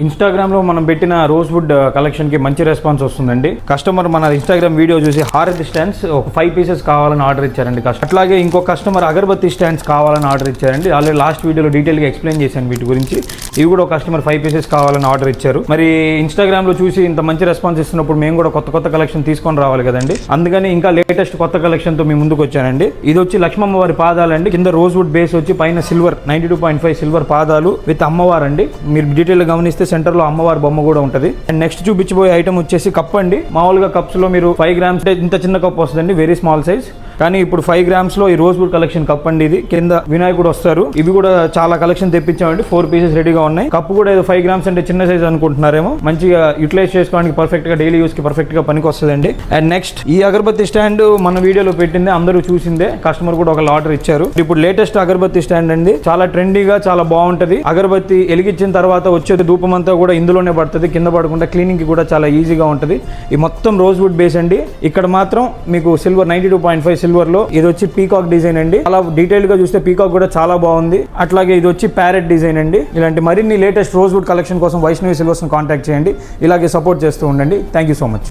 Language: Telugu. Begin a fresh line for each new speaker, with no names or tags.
ఇన్స్టాగ్రామ్ లో మనం పెట్టిన రోజ్ వుడ్ కలెక్షన్ కి మంచి రెస్పాన్స్ వస్తుందండి. కస్టమర్ మన ఇన్స్టాగ్రామ్ వీడియో చూసి హారతి స్టాండ్స్ ఒక 5 పీసెస్ కావాలని ఆర్డర్ ఇచ్చారండి. అట్లాగే ఇంకో కస్టమర్ అగరబత్తి స్టాండ్స్ కావాలని ఆర్డర్ ఇచ్చారండి. ఆల్రెడీ లాస్ట్ వీడియోలో డీటెయిల్ గా ఎక్స్ప్లెయిన్ చేశాను వీటి గురించి. ఇవి కూడా ఒక కస్టమర్ 5 పీసెస్ కావాలని ఆర్డర్ ఇచ్చారు. మరి ఇన్స్టాగ్రామ్ లో చూసి ఇంత మంచి రెస్పాన్స్ ఇస్తున్నప్పుడు మేము కూడా కొత్త కలెక్షన్ తీసుకొని రావాలి కదండి. అందుకని ఇంకా లేటెస్ట్ కొత్త కలెక్షన్ తో మీ ముందుకు వచ్చానండి. ఇది వచ్చి లక్ష్మమ్మ వారి పాదాలండి. కింద రోజ్ వుడ్ బేస్ వచ్చి పైన సిల్వర్ 92.5 సిల్వర్ పాదాలు విత్ అమ్మవారు అండి. మీరు డీటెయిల్ గా గమనిస్తే సెంటర్ లో అమ్మవారి బొమ్మ కూడా ఉంటది. అండ్ నెక్స్ట్ చూపించబోయే ఐటమ్ వచ్చేసి కప్ అండి. మామూలుగా కప్స్ లో మీరు 5 గ్రామ్స్ ఇంత చిన్న కప్ వస్తుందండి, వెరీ స్మాల్ సైజ్. కానీ ఇప్పుడు 5 గ్రామ్స్ లో ఈ రోజ్ వుడ్ కలెక్షన్ కప్ అండి. ఇది కింద వినాయకుడు వస్తారు. ఇవి కూడా చాలా కలెక్షన్ తెప్పించామండి. 4 పీసెస్ రెడీగా ఉన్నాయి. కప్పు కూడా ఏదో 5 గ్రామ్స్ అంటే చిన్న సైజ్ అనుకుంటున్నారేమో. మంచిగా యూటిలైజ్ చేసుకోవడానికి పర్ఫెక్ట్ గా డైలీ యూస్ కి పర్ఫెక్ట్ గా పనికి వస్తుందండి. అండ్ నెక్స్ట్ ఈ అగరబత్తి స్టాండ్ మన వీడియోలో పెట్టింది, అందరూ చూసిందే. కస్టమర్ కూడా ఒక ఆర్డర్ ఇచ్చారు. ఇప్పుడు లేటెస్ట్ అగరబత్తి స్టాండ్ అండి. చాలా ట్రెండీగా చాలా బాగుంటది. అగరబత్తి వెలిగించిన తర్వాత వచ్చే ధూపం అంతా కూడా ఇందులోనే పడుతుంది. కింద పడకుండా క్లీనింగ్ కి కూడా చాలా ఈజీగా ఉంటుంది. ఈ మొత్తం రోజ్ వుడ్ బేస్ అండి. ఇక్కడ మాత్రం మీకు సిల్వర్ 92.5 సిల్వర్ లో ఇది వచ్చి పీకాక్ డిజైన్ అండి. చాలా డీటెయిల్ గా చూస్తే పీకాక్ కూడా చాలా బాగుంది. అట్లాగే ఇది వచ్చి ప్యారెట్ డిజైన్ అండి. ఇలాంటి మరిన్ని లేటెస్ట్ రోజ్ వుడ్ కలెక్షన్ కోసం వైష్ణవి సిల్వర్స్ ని కాంటాక్ట్ చేయండి. ఇలాగే సపోర్ట్ చేస్తూ ఉండండి. Thank you so much.